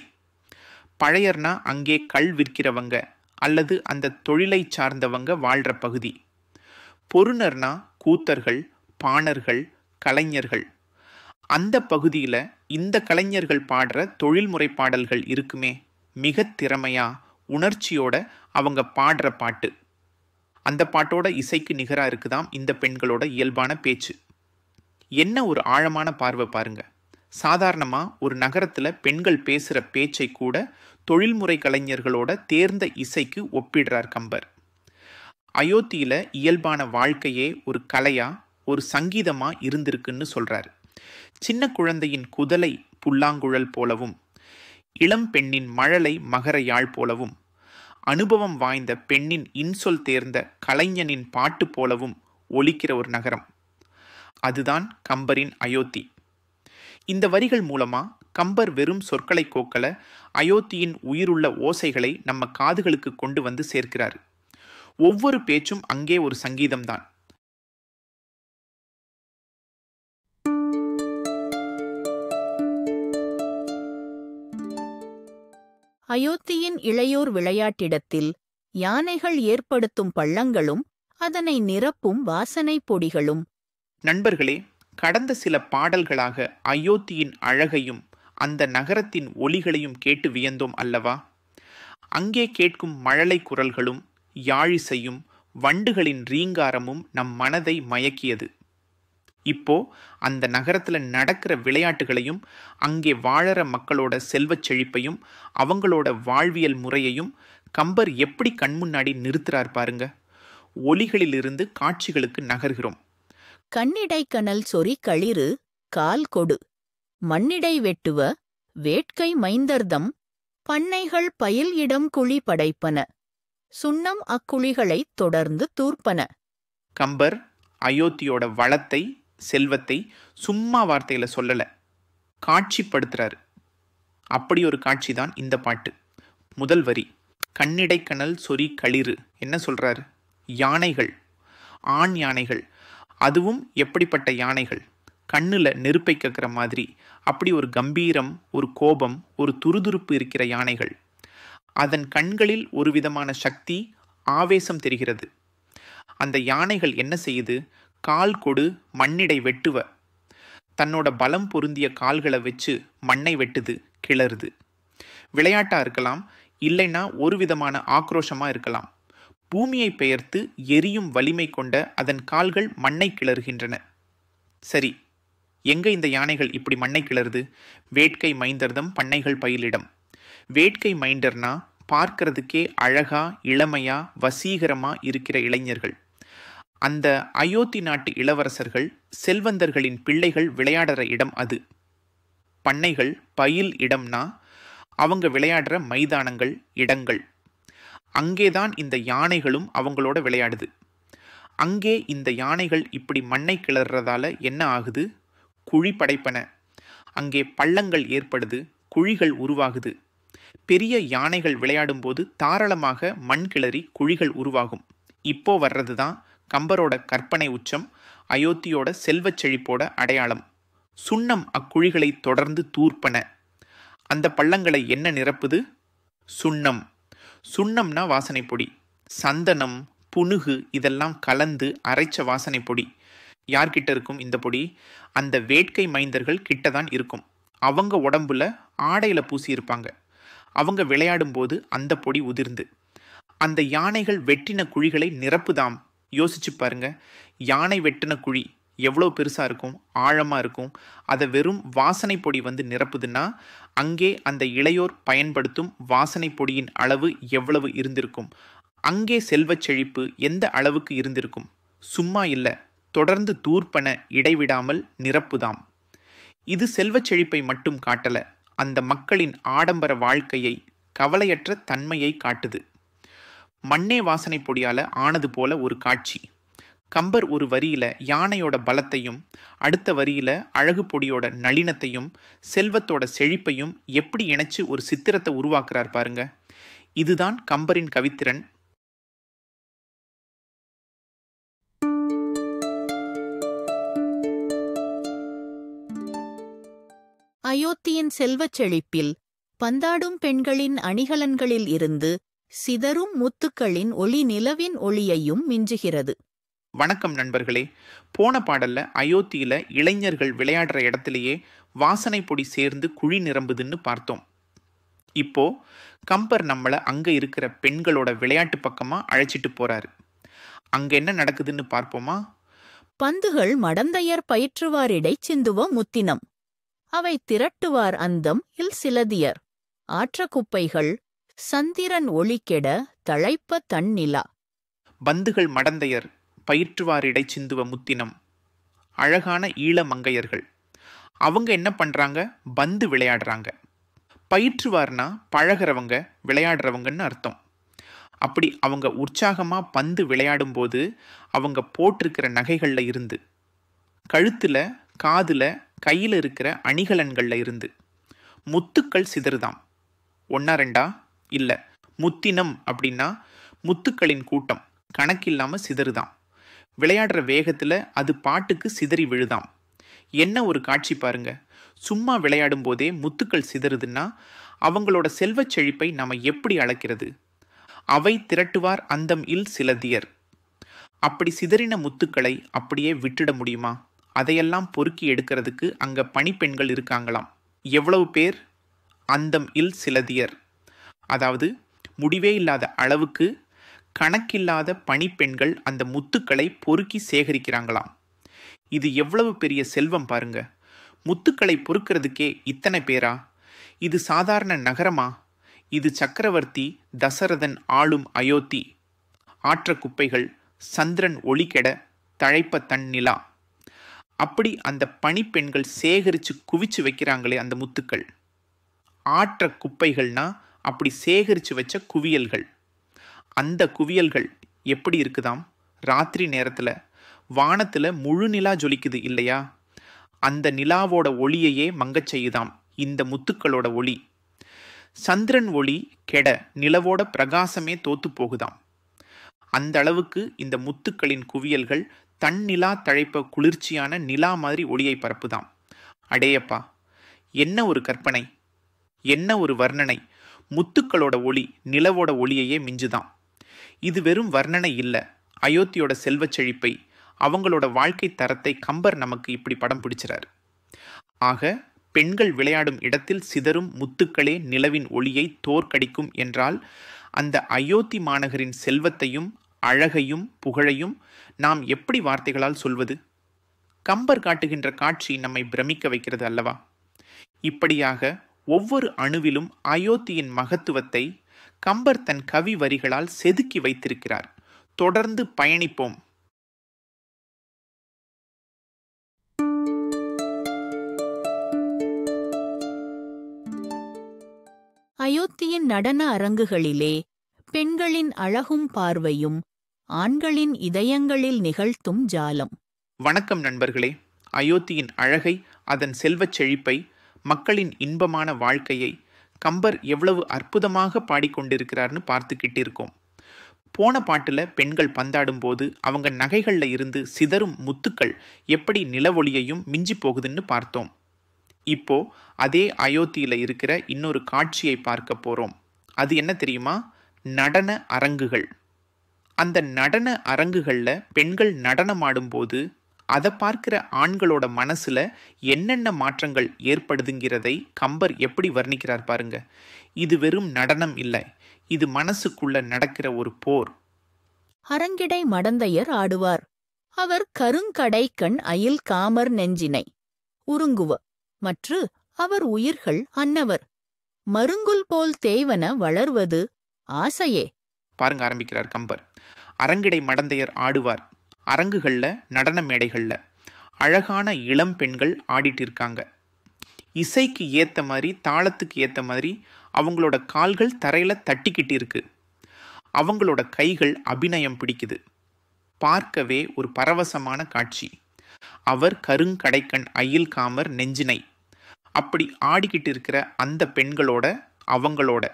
பழையர்னா அங்கே கள் விற்கிறவங்க அல்லது அந்த தொழிலை சார்ந்தவங்க வாழ்ற பகுதி. பொருணர்னா கூத்தர்கள், பாணர்கள், கலைஞர்கள். அந்த பகுதியில இந்த கலைஞர்கள் பாடுற தொழில்முறை பாடல்கள் இருக்குமே, மிக திறமையா உணர்ச்சியோட அவங்க பாடுற பாட்டு. அந்த பாட்டோட இசைக்கு நிகரா இருக்குதாம் இந்த பெண்களோட இயல்பான பேச்சு. என்ன ஒரு ஆழமான பார்வை பாருங்க. சாதாரணமா ஒரு நகரத்துல பெண்கள் பேசுற பேச்சை கூட தொழில்முறை கலைஞர்களோட தேர்ந்த இசைக்கு ஒப்பிடுறார் கம்பர். அயோத்தியில இயல்பான வாழ்க்கையே ஒரு கலையா, ஒரு சங்கீதமா இருந்திருக்குன்னு சொல்றாரு. சின்ன குழந்தையின் குதலை புல்லாங்குழல் போலவும், இளம் பெண்ணின் மழலை மகர யாழ் போலவும், அனுபவம் வாய்ந்த பெண்ணின் இன்சொல் தேர்ந்த கலைஞனின் பாட்டு போலவும் ஒலிக்கிற ஒரு நகரம். அதுதான் கம்பரின் அயோத்தி. இந்த வரிகள் மூலமா கம்பர் வெறும் சொற்களை கோக்கல, அயோத்தியின் உயிருள்ள ஓசைகளை நம்ம காதுகளுக்கு கொண்டு வந்து சேர்க்கிறார். ஒவ்வொரு பேச்சும் அங்கே ஒரு சங்கீதம்தான். அயோத்தியின் இளையோர் விளையாட்டிடத்தில் யானைகள் ஏற்படுத்தும் பள்ளங்களும் அதனை நிரப்பும் வாசனை பொடிகளும். நண்பர்களே, கடந்த சில பாடல்களாக அயோத்தியின் அழகையும் அந்த நகரத்தின் ஒலிகளையும் கேட்டு வியந்தோம் அல்லவா? அங்கே கேட்கும் மழலை குரல்களும் யாழிசையும் வண்டுகளின் ரீங்காரமும் நம் மனதை மயக்கியது. இப்போ அந்த நகரத்துல நடக்கிற விளையாட்டுகளையும், அங்கே வாழற மக்களோட செல்வச் செழிப்பையும், அவங்களோட வாழ்வியல் முறையையும் கம்பர் எப்படி கண்முன்னாடி நிறுத்துறார் பாருங்க. ஒலிகளிலிருந்து காட்சிகளுக்கு நகர்கிறோம். கண்ணிடை கனல் சொறி களிறு கால் கொடு, மண்ணிடை வெட்டுவ வேட்கை மைந்தர்தம், பண்ணைகள் பயில் இடம் குழி படைப்பன, சுண்ணம் அக்குழிகளைத் தொடர்ந்து தூர்ப்பன. கம்பர் அயோத்தியோட வளத்தை, செல்வத்தை சும்மா வார்த்தையில சொல்லல, காட்சிப்படுத்துறாரு. அப்படி ஒரு காட்சி தான் இந்த பாட்டு. முதல் வரி, கண்ணிடை கனல் சொறி களிறு. என்ன சொல்றாரு? யானைகள், ஆண் யானைகள். அதுவும் எப்படிப்பட்ட யானைகள்? கண்ணுல நெருப்பை கக்கிற மாதிரி, அப்படி ஒரு கம்பீரம், ஒரு கோபம், ஒரு துருதுருப்பு இருக்கிற யானைகள். அதன் கண்களில் ஒரு விதமான சக்தி, ஆவேசம் தெரிகிறது. அந்த யானைகள் என்ன செய்யுது? கால் கொடு மண்ணிடை வெட்டுவ. தன்னோட பலம் பொருந்திய கால்களை வச்சு மண்ணை வெட்டுது, கிளறுது. விளையாட்டா இருக்கலாம், இல்லைன்னா ஒரு விதமான ஆக்ரோஷமா இருக்கலாம். பூமியை பெயர்த்து எரியும் வலிமை கொண்ட அதன் கால்கள் மண்ணை கிளறுகின்றன. சரி, எங்க இந்த யானைகள் இப்படி மண்ணை கிளறுது? வேட்கை மைந்தர்தம் பண்ணைகள் பயிலிடம். வேட்கை மைண்டர்னா பார்க்கறதுக்கே அழகா, இளமையா, வசீகரமா இருக்கிற இளைஞர்கள். அந்த அயோத்தி நாட்டு இளவரசர்கள், செல்வந்தர்களின் பிள்ளைகள் விளையாடுற இடம் அது. பண்ணைகள் பயில் இடம்னா அவங்க விளையாடுற மைதானங்கள், இடங்கள். அங்கேதான் இந்த யானைகளும் அவங்களோட விளையாடுது. அங்கே இந்த யானைகள் இப்படி மண்ணை கிளறதால என்ன ஆகுது? குழி படைப்பன. அங்கே பள்ளங்கள் ஏற்படுது, குழிகள் உருவாகுது. பெரிய யானைகள் விளையாடும் போது தாராளமாக மண் கிளறி குழிகள் உருவாகும். இப்போ வர்றது தான் கம்பரோட கற்பனை உச்சம், அயோத்தியோட செல்வச் செழிப்போட அடையாளம். சுண்ணம் அக்குழிகளை தொடர்ந்து தூர்ப்பன. அந்த பள்ளங்களை என்ன நிரப்புது? சுண்ணம். சுண்ணம்னா வாசனை பொடி. சந்தனம், புனுகு இதெல்லாம் கலந்து அரைச்ச வாசனை பொடி. யார்கிட்ட இருக்கும் இந்த பொடி? அந்த வேட்கை மைந்தர்கள் கிட்ட தான் இருக்கும். அவங்க உடம்புல ஆடையில பூசியிருப்பாங்க. அவங்க விளையாடும் போது அந்த பொடி உதிர்ந்து அந்த யானைகள் வெட்டின குழிகளை நிரப்புதாம். யோசிச்சு பாருங்க, யானை வெட்டின குழி எவ்வளோ பெருசா இருக்கும், ஆழமா இருக்கும். அதை வெறும் வாசனை பொடி வந்து நிரப்புதுன்னா அங்கே அந்த இளையோர் பயன்படுத்தும் வாசனை பொடியின் அளவு எவ்வளவு இருந்திருக்கும்? அங்கே செல்வச் செழிப்பு எந்த அளவுக்கு இருந்திருக்கும்? சும்மா இல்ல, தொடர்ந்து தூர்ப்பன, இடைவிடாமல் நிரப்புதாம். இது செல்வச் செழிப்பை மட்டும் காட்டல, அந்த மக்களின் ஆடம்பர வாழ்க்கையை, கவலையற்ற தன்மையை காட்டுது. மண்ணே வாசனை பொடியால ஆனது போல ஒரு காட்சி. கம்பர் ஒரு வரியில யானையோட பலத்தையும், அடுத்த வரியில அழகு பொடியோட நளினத்தையும், செல்வத்தோட செழிப்பையும் எப்படி இணைச்சு ஒரு சித்திரத்தை உருவாக்குறார் பாருங்க. இதுதான் கம்பரின் கவித்திறன். அயோத்தியின் செல்வச் செழிப்பில் பந்தாடும் பெண்களின் அணிகலன்களில் இருந்து சிதறும் முத்துக்களின் ஒளி நிலவின் ஒளியையும் மிஞ்சுகிறது. வணக்கம் நண்பர்களே. போன பாடல்ல அயோத்தியில இளைஞர்கள் விளையாடுற இடத்திலேயே வாசனை பொடி சேர்ந்து குழி நிரம்புதுன்னு பார்த்தோம். இப்போ கம்பர் நம்மளை அங்க இருக்கிற பெண்களோட விளையாட்டு பக்கமா அழைச்சிட்டு போறாரு. அங்க என்ன நடக்குதுன்னு பார்ப்போமா? பந்துகள் மடந்தையர் பயிற்றுவாரிடை சிந்துவ முத்தினம். அவை திரட்டுவார் அந்தம் இல் சிலதியர். ஆற்ற குப்பைகள் சந்திரன் ஒளிக்கெட தழைப்ப தன்னிலா. பந்துகள் மடந்தையர் பயிற்றுவாரிடை சிந்துவ முத்தினம். அழகான ஈழ மங்கையர்கள். அவங்க என்ன பண்றாங்க? பந்து விளையாடுறாங்க. பயிற்றுவார்னா பழகிறவங்க, விளையாடுறவங்கன்னு அர்த்தம். அப்படி அவங்க உற்சாகமா பந்து விளையாடும் போது அவங்க போட்டிருக்கிற நகைகள்ல இருந்து, கழுத்துல, காதுல, கையில இருக்கிற அணிகலன்கள்ல இருந்து முத்துக்கள் சிதறுதாம். ஒன்னா ரெண்டா? இல்ல, முத்தினம் அப்படின்னா முத்துக்களின் கூட்டம், கணக்கில்லாம சிதறுதாம். விளையாடுற வேகத்துல அது பாட்டுக்கு சிதறி விழுதாம். என்ன ஒரு காட்சி பாருங்க. சும்மா விளையாடும் போதே முத்துக்கள் சிதறுதுன்னா அவங்களோட செல்வச் செழிப்பை நாம எப்படி அளக்கிறது? அவை திரட்டுவார் அந்தம் இல் சிலதியர். அப்படி சிதறின முத்துக்களை அப்படியே விட்டுட முடியுமா? அதையெல்லாம் பொறுக்கி எடுக்கிறதுக்கு அங்க பணிப்பெண்கள் இருக்காங்களாம். எவ்வளவு பேர்? அந்தம் இல் சிலதியர். அதாவது முடிவே இல்லாத அளவுக்கு கணக்கில்லாத பணிப்பெண்கள் அந்த முத்துக்களை பொறுக்கி சேகரிக்கிறாங்களாம். இது எவ்வளவு பெரிய செல்வம் பாருங்க. முத்துக்களை பொறுக்கிறதுக்கே இத்தனை பேரா? இது சாதாரண நகரமா? இது சக்கரவர்த்தி தசரதன் ஆளும் அயோத்தி. ஆற்ற குப்பைகள் சந்திரன் ஒளிக்கெட தழைப்ப தன்னிலா. அப்படி அந்த பணிப்பெண்கள் சேகரித்து குவிச்சு வைக்கிறாங்களே அந்த முத்துக்கள். ஆற்ற குப்பைகள்னா அப்படி சேகரித்து வச்ச குவியல்கள். அந்த குவியல்கள் எப்படி இருக்குதாம்? ராத்திரி நேரத்தில் வானத்தில் முழு நிலா ஜொலிக்குது இல்லையா? அந்த நிலாவோட ஒளியையே மங்கச் செய்யுதாம் இந்த முத்துக்களோட ஒளி. சந்திரன் ஒளி கெட நிலவோட பிரகாசமே தோத்து போகுதாம். அந்த அளவுக்கு இந்த முத்துக்களின் குவியல்கள் தன்னிலா தழைப்ப குளிர்ச்சியான நிலா மாதிரி ஒளியை பரப்புதாம். அடேயப்பா, என்ன ஒரு கற்பனை, என்ன ஒரு வர்ணனை! முத்துக்களோட ஒளி நிலவோட ஒளியையே மிஞ்சுதாம். இது வெறும் வர்ணனை இல்லை, அயோத்தியோட செல்வச் செழிப்பை, அவங்களோட வாழ்க்கை தரத்தை கம்பர் நமக்கு இப்படி படம் பிடிச்சிறார். ஆக பெண்கள் விளையாடும் இடத்தில் சிதறும் முத்துக்களே நிலவின் ஒளியை தோற்கடிக்கும் என்றால் அந்த அயோத்தி மாநகரின் செல்வத்தையும் அழகையும் புகழையும் நாம் எப்படி வார்த்தைகளால் சொல்வது? கம்பர் காட்டுகின்ற காட்சி நம்மை பிரமிக்க வைக்கிறது அல்லவா? இப்படியாக ஒவ்வொரு அணுவிலும் அயோத்தியின் மகத்துவத்தை கம்பர் தன் கவி வரிகளால் செதுக்கி வைத்திருக்கிறார். தொடர்ந்து பயணிப்போம். அயோத்தியின் நடன அரங்குகளிலே பெண்களின் அழகும் பார்வையும் ஆண்களின் இதயங்களில் நிகழ்த்தும் ஜாலம். வணக்கம் நண்பர்களே. அயோத்தியின் அழகை, அதன் செல்வச் செழிப்பை, மக்களின் இன்பமான வாழ்க்கையை கம்பர் எவ்வளவு அற்புதமாக பாடிக்கொண்டிருக்கிறார்னு பார்த்துக்கிட்டு இருக்கோம். போன பாட்டுல பெண்கள் பந்தாடும் போது அவங்க நகைகள்ல இருந்து சிதறும் முத்துக்கள் எப்படி நிலவொளியையும் மிஞ்சி போகுதுன்னு பார்த்தோம். இப்போ அதே அயோத்தியில இருக்கிற இன்னொரு காட்சியை பார்க்க போறோம். அது என்ன தெரியுமா? நடன அரங்குகள். அந்த நடன அரங்குகள்ல பெண்கள் நடனமாடும்போது அதை பார்க்கிற ஆண்களோட மனசுல என்னென்ன மாற்றங்கள் ஏற்படுதுங்கிறதை கம்பர் எப்படி வர்ணிக்கிறார் பாருங்க. இது வெறும் நடனம் இல்லை, இது மனசுக்குள்ள நடக்கிற ஒரு போர். அரங்கிடை மடந்தையர் ஆடுவார். அவர் கருங்கடைக்கண் அயில் காமர் நெஞ்சினை உருங்குவ மற்று அவர் உயிர்கள் அன்னவர் மருங்குல் போல் தேவன வளர்வது ஆசையே. பாருங்க, ஆரம்பிக்கிறார் கம்பர். அரங்கிடை மடந்தையர் ஆடுவார். அரங்குகள்ல, நடன மேடைகள்ல அழகான இளம் பெண்கள் ஆடிட்டு இருக்காங்க. இசைக்கு ஏத்த மாதிரி, தாளத்துக்கு ஏத்த மாதிரி அவங்களோட கால்கள் தரையில தட்டிக்கிட்டு இருக்கு. அவங்களோட கைகள் அபிநயம் பிடிக்குது. பார்க்கவே ஒரு பரவசமான காட்சி. அவர் கருங்கடைக்கண் அயில் காமர் நெஞ்சினை. அப்படி ஆடிக்கிட்டு இருக்கிற அந்த பெண்களோட, அவங்களோட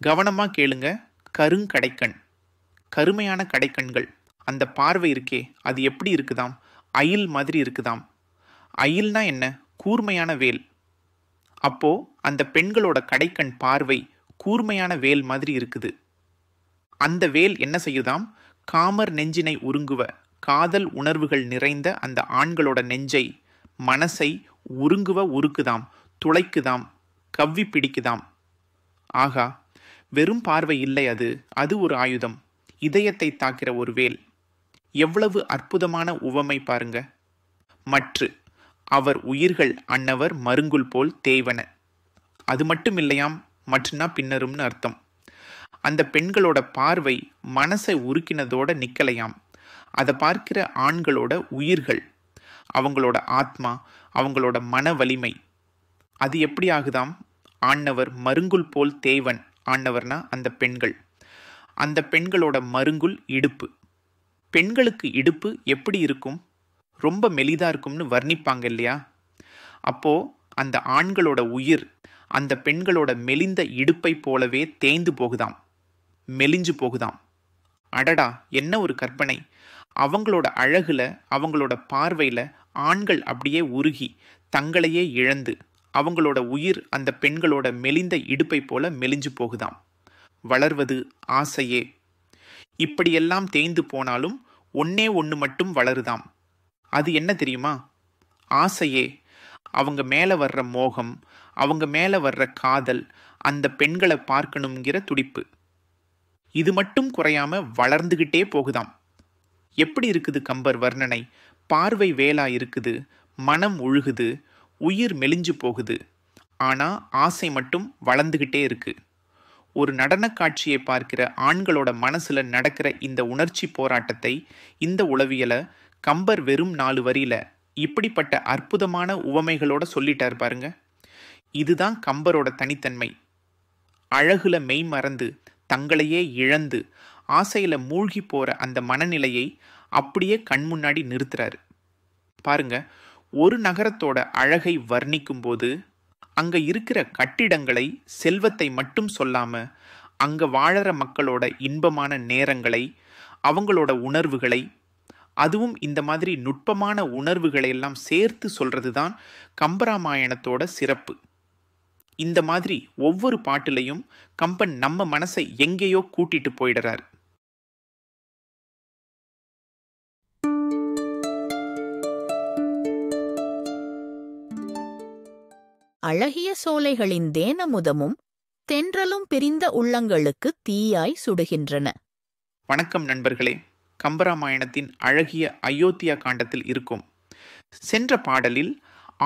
கவனமா கேளுங்க. கருங்கடைக்கண், கருமையான கடைக்கண்கள். அந்த பார்வை இருக்கே, அது எப்படி இருக்குதாம்? அயில் மாதிரி இருக்குதாம். அயில்னா என்ன? கூர்மையான வேல். அப்போ அந்த பெண்களோட கடைக்கண் பார்வை கூர்மையான வேல் மாதிரி இருக்குது. அந்த வேல் என்ன செய்யுதாம்? காமர் நெஞ்சினை உருங்குவ, காதல் உணர்வுகள் நிறைந்த அந்த ஆண்களோட நெஞ்சை, மனசை உருங்குவ உருக்குதாம், துளைக்குதாம், கவ்வி பிடிக்குதாம். ஆகா, வெறும் பார்வை இல்லை, அது ஒரு ஆயுதம், இதயத்தை தாக்கிற ஒரு வேல். எவ்வளவு அற்புதமான உவமை பாருங்க. மற்று அவர் உயிர்கள் அன்னவர் மருங்குல் போல் தேவன. அது மட்டும் இல்லையாம், மற்றுனா பின்னரும்னு அர்த்தம். அந்த பெண்களோட பார்வை மனசை உருக்கினதோட நிக்கலையாம். அதை பார்க்கிற ஆண்களோட உயிர்கள், அவங்களோட ஆத்மா, அவங்களோட மன வலிமை, அது எப்படி ஆகுதாம்? ஆண்டவர் மருங்குல் போல் தேவன். ஆண்டவர்னா அந்த பெண்கள். அந்த பெண்களோட மருங்குல் இடுப்பு. பெண்களுக்கு இடுப்பு எப்படி இருக்கும்? ரொம்ப மெலிதா இருக்கும்னு வர்ணிப்பாங்க இல்லையா? அப்போ அந்த ஆண்களோட உயிர் அந்த பெண்களோட மெலிந்த இடுப்பை போலவே தேய்ந்து போகுதாம், மெலிஞ்சு போகுதாம். அடடா, என்ன ஒரு கற்பனை! அவங்களோட அழகுல, அவங்களோட பார்வையில ஆண்கள் அப்படியே உருகி தங்களையே இழந்து அவங்களோட உயிர் அந்த பெண்களோட மெலிந்த இடுப்பை போல மெலிஞ்சு போகுதாம். வளர்வது ஆசையே. இப்படியெல்லாம் தேய்ந்து போனாலும் ஒன்னே ஒன்று மட்டும் வளருதாம். அது என்ன தெரியுமா? ஆசையே. அவங்க மேலே வர்ற மோகம், அவங்க மேலே வர்ற காதல், அந்த பெண்களை பார்க்கணுங்கிற துடிப்பு, இது மட்டும் குறையாம வளர்ந்துகிட்டே போகுதாம். எப்படி இருக்குது கம்பர் வர்ணனை? பார்வை வேலா இருக்குது, மனம் உழுகுது, உயிர் மெலிஞ்சு போகுது, ஆனா ஆசை மட்டும் வளர்ந்துகிட்டே இருக்கு. ஒரு நடன காட்சியை பார்க்கிற ஆண்களோட மனசுல நடக்கிற இந்த உணர்ச்சி போராட்டத்தை, இந்த உளவியலை கம்பர் வெறும் 4 வரியில இப்படிப்பட்ட அற்புதமான உவமைகளோட சொல்லிட்டார் பாருங்க. இதுதான் கம்பரோட தனித்தன்மை. அழகுல மெய் மறந்து தங்களையே இழந்து ஆசையில மூழ்கி போற அந்த மனநிலையை அப்படியே கண் முன்னாடி நிறுத்துறாரு பாருங்க. ஒரு நகரத்தோட அழகை வர்ணிக்கும் போது அங்க இருக்கிற கட்டிடங்களை, செல்வத்தை மட்டும் சொல்லாம அங்க வாழற மக்களோட இன்பமான நேரங்களை, அவங்களோட உணர்வுகளை, அதுவும் இந்த மாதிரி நுட்பமான உணர்வுகளை எல்லாம் சேர்த்து சொல்றது தான் கம்பராமாயணத்தோட சிறப்பு. இந்த மாதிரி ஒவ்வொரு பாட்டுலையும் கம்பன் நம்ம மனசை எங்கேயோ கூட்டிட்டு போயிடுறார். அழகிய சோலைகளின் தேனமுதமும் தென்றலும் பிரிந்த உள்ளங்களுக்கு தீயாய் சுடுகின்றன. வணக்கம் நண்பர்களே. கம்பராமாயணத்தின் அழகிய அயோத்தியா காண்டத்தில் இருக்கும். சென்ற பாடலில்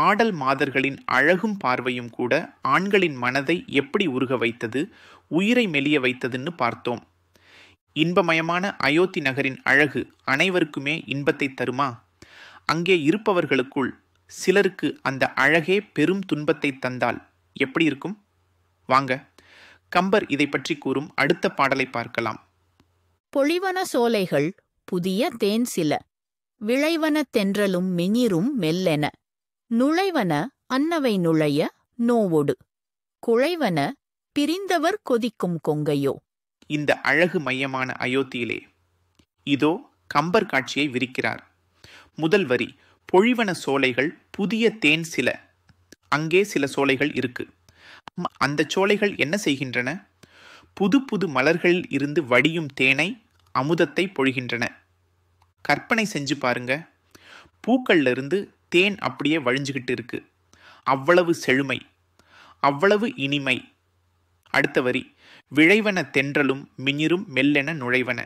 ஆடல் மாதர்களின் அழகும் பார்வையும் கூட ஆண்களின் மனதை எப்படி உருக வைத்தது, உயிரை மெலிய வைத்ததுன்னு பார்த்தோம். இன்பமயமான அயோத்தி நகரின் அழகு அனைவருக்குமே இன்பத்தை தருமா? அங்கே இருப்பவர்களுக்குள் சிலருக்கு அந்த அழகே பெரும் துன்பத்தை தந்தால் எப்படி இருக்கும்? வாங்க, கம்பர் இதை பற்றி கூறும் அடுத்த பாடலை பார்க்கலாம். பொழிவன சோலைகள் புதிய தேன் சில, விளைவன தென்றலும் மிஞிரும் மெல்லென, நுழைவன அன்னவை நுழைய நோவொடு, குழைவன பிரிந்தவர் கொதிக்கும் கொங்கையோ. இந்த அழகு மையமான அயோத்தியிலே இதோ கம்பர் காட்சியை விரிக்கிறார். முதல் வரி, பொழிவன சோலைகள் புதிய தேன் சில. அங்கே சில சோலைகள் இருக்கு. அந்த சோலைகள் என்ன செய்கின்றன? புது புது மலர்களில் இருந்து வடியும் தேனை, அமுதத்தை பொழிகின்றன. கற்பனை செஞ்சு பாருங்க, பூக்கள்ல இருந்து தேன் அப்படியே வழிஞ்சுகிட்டு இருக்கு. அவ்வளவு செழுமை, அவ்வளவு இனிமை. அடுத்த வரி, விழைவன தென்றலும் மிஞிரும் மெல்லென நுழைவன.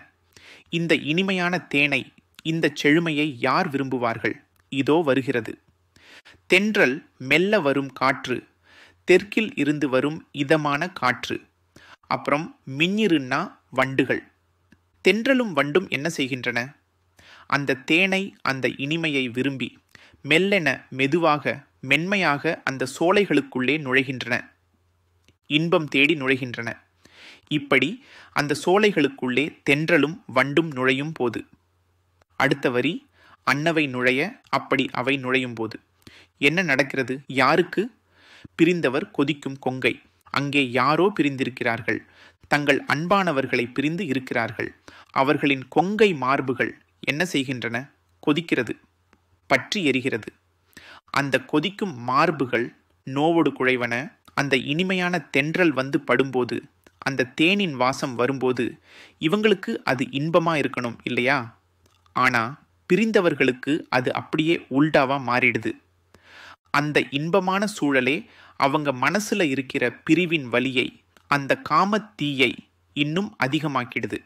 இந்த இனிமையான தேனை, இந்த செழுமையை யார் விரும்புவார்கள்? இதோ வருகிறது. தென்றல் மெல்ல வரும் காற்று, தெற்கில் இருந்து வரும் இதமான காற்று. அப்புறம் மிஞிருன்னா வண்டுகள். தென்றலும் வண்டும் என்ன செய்கின்றன? அந்த தேனை, அந்த இனிமையை விரும்பி மெல்லென, மெதுவாக, மென்மையாக அந்த சோலைகளுக்குள்ளே நுழைகின்றன. இன்பம் தேடி நுழைகின்றன. இப்படி அந்த சோலைகளுக்குள்ளே தென்றலும் வண்டும் நுழையும் போது. அடுத்த வரி, அன்னவை நுழைய, அப்படி அவை நுழையும் போது என்ன நடக்கிறது? யாருக்கு? பிரிந்தவர் கொதிக்கும் கொங்கை. அங்கே யாரோ பிரிந்திருக்கிறார்கள். தங்கள் அன்பானவர்களை பிரிந்து இருக்கிறார்கள். அவர்களின் கொங்கை மார்புகள் என்ன செய்கின்றன? கொதிக்கிறது, பற்றி எரிகிறது. அந்த கொதிக்கும் மார்புகள் நோவோடு குழைவன. அந்த இனிமையான தென்றல் வந்து படும்போது, அந்த தேனின் வாசம் வரும்போது இவங்களுக்கு அது இன்பமா இருக்கணும் இல்லையா? ஆனா பிரிந்தவர்களுக்கு அது அப்படியே உல்டாவா மாறிடுது. அந்த இன்பமான சூழலே அவங்க மனசுல இருக்கிற பிரிவின் வலியை, அந்த காமத் தீயை இன்னும் அதிகமாக்கிடுது.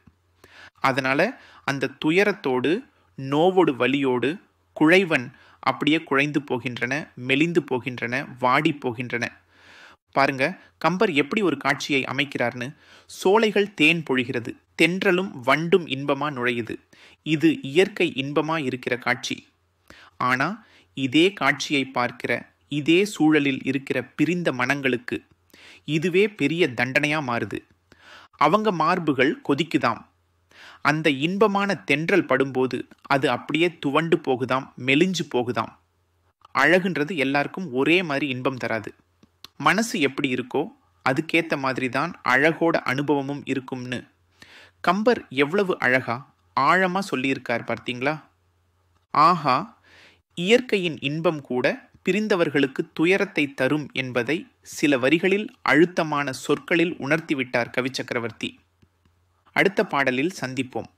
அதனால அந்த துயரத்தோடு, நோவோடு, வலியோடு குழைவன் அப்படியே குழைந்து போகின்றன, மெலிந்து போகின்றன, வாடி போகின்றன. பாருங்க, கம்பர் எப்படி ஒரு காட்சியை அமைக்கிறார்னு. சோலைகள் தேன் பொழிகிறது, தென்றலும் வண்டும் இன்பமா நுழையுது. இது இயற்கை இன்பமா இருக்கிற காட்சி. ஆனா இதே காட்சியை பார்க்கிற, இதே சூழலில் இருக்கிற பிரிந்த மனங்களுக்கு இதுவே பெரிய தண்டனையா மாறுது. அவங்க மார்புகள் கொதிக்குதாம். அந்த இன்பமான தென்றல் படும்போது அது அப்படியே துவண்டு போகுதாம், மெலிஞ்சு போகுதாம். அழகுன்றது எல்லாருக்கும் ஒரே மாதிரி இன்பம் தராது. மனசு எப்படி இருக்கோ அதுக்கேற்ற மாதிரி தான் அழகோட அனுபவமும் இருக்கும்னு கம்பர் எவ்வளவு அழகா, ஆழமா சொல்லியிருக்கார் பார்த்தீங்களா? ஆஹா, இயற்கையின் இன்பம் கூட பிரிந்தவர்களுக்கு துயரத்தை தரும் என்பதை சில வரிகளில், அழுத்தமான சொற்களில் உணர்த்திவிட்டார் கவி சக்கரவர்த்தி. அடுத்த பாடலில் சந்திப்போம்.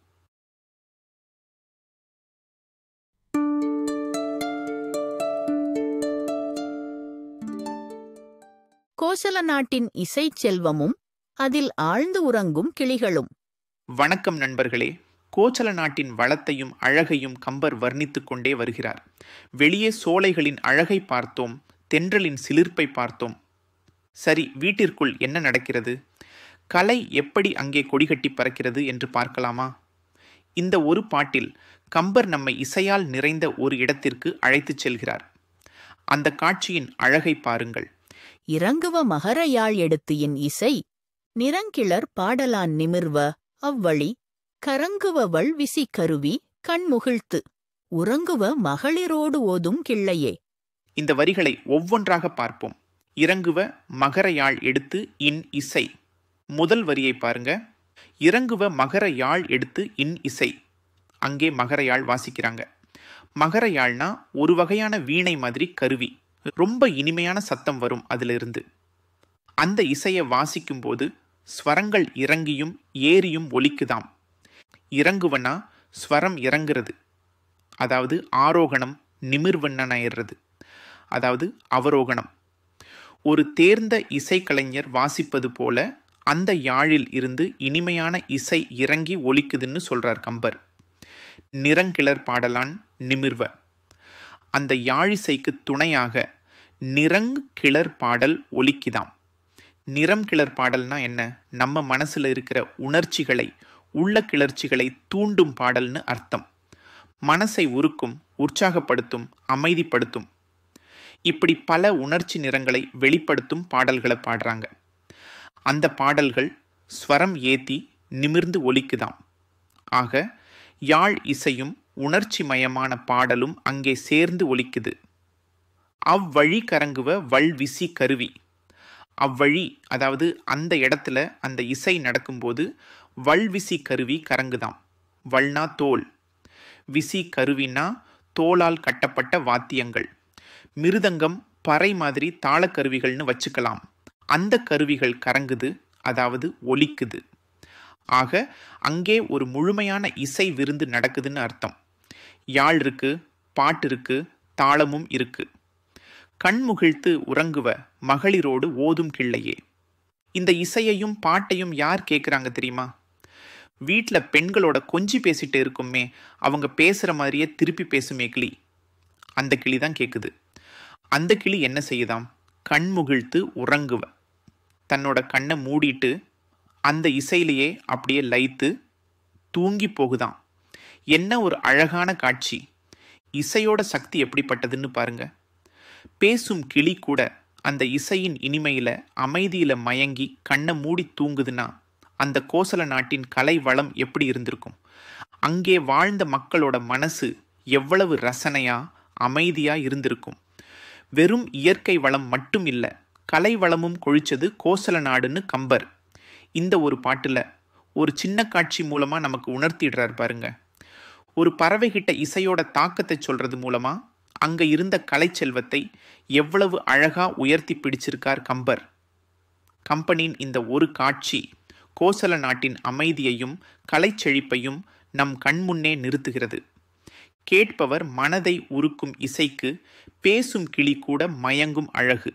கோசல நாட்டின் இசை செல்வமும் அதில் ஆழ்ந்து உறங்கும் கிளிகளும். வணக்கம் நண்பர்களே. கோசல நாட்டின் வளத்தையும் அழகையும் கம்பர் வர்ணித்துக் கொண்டே வருகிறார். வெளியே சோலைகளின் அழகை பார்த்தோம், தென்றலின் சிலிர்ப்பை பார்த்தோம். சரி, வீட்டிற்குள் என்ன நடக்கிறது? கலை எப்படி அங்கே கொடிகட்டி பறக்கிறது என்று பார்க்கலாமா? இந்த ஒரு பாட்டில் கம்பர் நம்மை இசையால் நிறைந்த ஒரு இடத்திற்கு அழைத்துச் செல்கிறார். அந்த காட்சியின் அழகை பாருங்கள். இறங்குவ மகர யாழ் எடுத்து என் இசை, நிறங்கிளர் பாடலான் நிமிர்வ அவ்வழி, கரங்குவவள் விசி கருவி கண்முகிழ்த்து, உறங்குவ மகளிரோடு ஓதும் கிள்ளையே. இந்த வரிகளை ஒவ்வொன்றாக பார்ப்போம். இறங்குவ மகர யாழ் எடுத்து இன் இசை. முதல் வரியை பாருங்க. இறங்குவ மகர யாழ் எடுத்து இன் இசை. அங்கே மகர யாழ் வாசிக்கிறாங்க. மகர யாழ்னா ஒரு வகையான வீணை மாதிரி கருவி. ரொம்ப இனிமையான சத்தம் வரும் அதிலிருந்து. அந்த இசையை வாசிக்கும்போது ஸ்வரங்கள் இறங்கியும் ஏறியும் ஒலிக்குதாம். இறங்குவனா ஸ்வரம் இறங்குறது, அதாவது ஆரோகணம், நிமிர்வண்ணனாயிடுறது, அதாவது அவரோகணம். ஒரு தேர்ந்த இசைக்கலைஞர் வாசிப்பது போல அந்த யாழில் இருந்து இனிமையான இசை இறங்கி ஒலிக்குதுன்னு சொல்றார் கம்பர். நிறங்கிளர் பாடலான் நிமிர்வ. அந்த யாழிசைக்கு துணையாக நிறங் கிளர் பாடல் ஒலிக்குதாம். நிறம் கிளர் பாடல்னா என்ன? நம்ம மனசுல இருக்கிற உணர்ச்சிகளை, உள்ள கிளர்ச்சிகளை தூண்டும் பாடல்னு அர்த்தம். மனசை உருக்கும், உற்சாகப்படுத்தும், அமைதிப்படுத்தும். இப்படி பல உணர்ச்சி நிறங்களை வெளிப்படுத்தும் பாடல்களை பாடுறாங்க. அந்த பாடல்கள் ஸ்வரம் ஏத்தி நிமிர்ந்து ஒலிக்குதாம். ஆக யாழ் இசையும் உணர்ச்சி மயமான பாடலும் அங்கே சேர்ந்து ஒலிக்குது. அவ்வழி கரங்குவ வல்விசி கருவி. அவ்வழி, அதாவது அந்த இடத்துல அந்த இசை நடக்கும்போது வல்விசி கருவி கரங்குதாம். வல்னா தோல், விசி கருவினா தோலால் கட்டப்பட்ட வாத்தியங்கள். மிருதங்கம், பறை மாதிரி தாளக்கருவிகள்னு வச்சுக்கலாம். அந்த கருவிகள் கரங்குது, அதாவது ஒலிக்குது. ஆக அங்கே ஒரு முழுமையான இசை விருந்து நடக்குதுன்னு அர்த்தம். யாழ் இருக்கு, பாட்டு இருக்கு, தாளமும் இருக்கு. கண்முகிழ்த்து உறங்குவ மகளிரோடு ஓதும் கிள்ளையே. இந்த இசையையும் பாட்டையும் யார் கேட்குறாங்க தெரியுமா? வீட்டில் பெண்களோட கொஞ்சி பேசிட்டு இருக்குமே, அவங்க பேசுகிற மாதிரியே திருப்பி பேசுமே கிளி, அந்த கிளி தான் கேட்குது. அந்த கிளி என்ன செய்யுதாம்? கண்முகிழ்த்து உறங்குவ, தன்னோட கண்ணை மூடிட்டு அந்த இசையிலேயே அப்படியே லயித்து தூங்கி போகுதாம். என்ன ஒரு அழகான காட்சி! இசையோட சக்தி எப்படிப்பட்டதுன்னு பாருங்க. பேசும் கிளி கூட அந்த இசையின் இனிமையில, அமைதியில மயங்கி கண்ணை மூடி தூங்குதுன்னா அந்த கோசல நாட்டின் கலை வளம் எப்படி இருந்திருக்கும்? அங்கே வாழ்ந்த மக்களோட மனசு எவ்வளவு ரசனையா, அமைதியா இருந்திருக்கும். வெறும் இயற்கை வளம் மட்டும் இல்லை, கலை வளமும் கொழிச்சது கோசல நாடுன்னு கம்பர் இந்த ஒரு பாட்டுல ஒரு சின்ன காட்சி மூலமா நமக்கு உணர்த்திடுறார் பாருங்க. ஒரு பறவைகிட்ட இசையோட தாக்கத்தை சொல்றது மூலமா அங்க இருந்த கலை செல்வத்தை எவ்வளவு அழகா உயர்த்தி பிடிச்சிருக்கார் கம்பர். கம்பனின் இந்த ஒரு காட்சி கோசல நாட்டின் அமைதியையும் கலை செழிப்பையும் நம் கண்முன்னே நிறுத்துகிறது. கேட்பவர் மனதை உருக்கும் இசைக்கு பேசும் கிளி கூட மயங்கும் அழகு.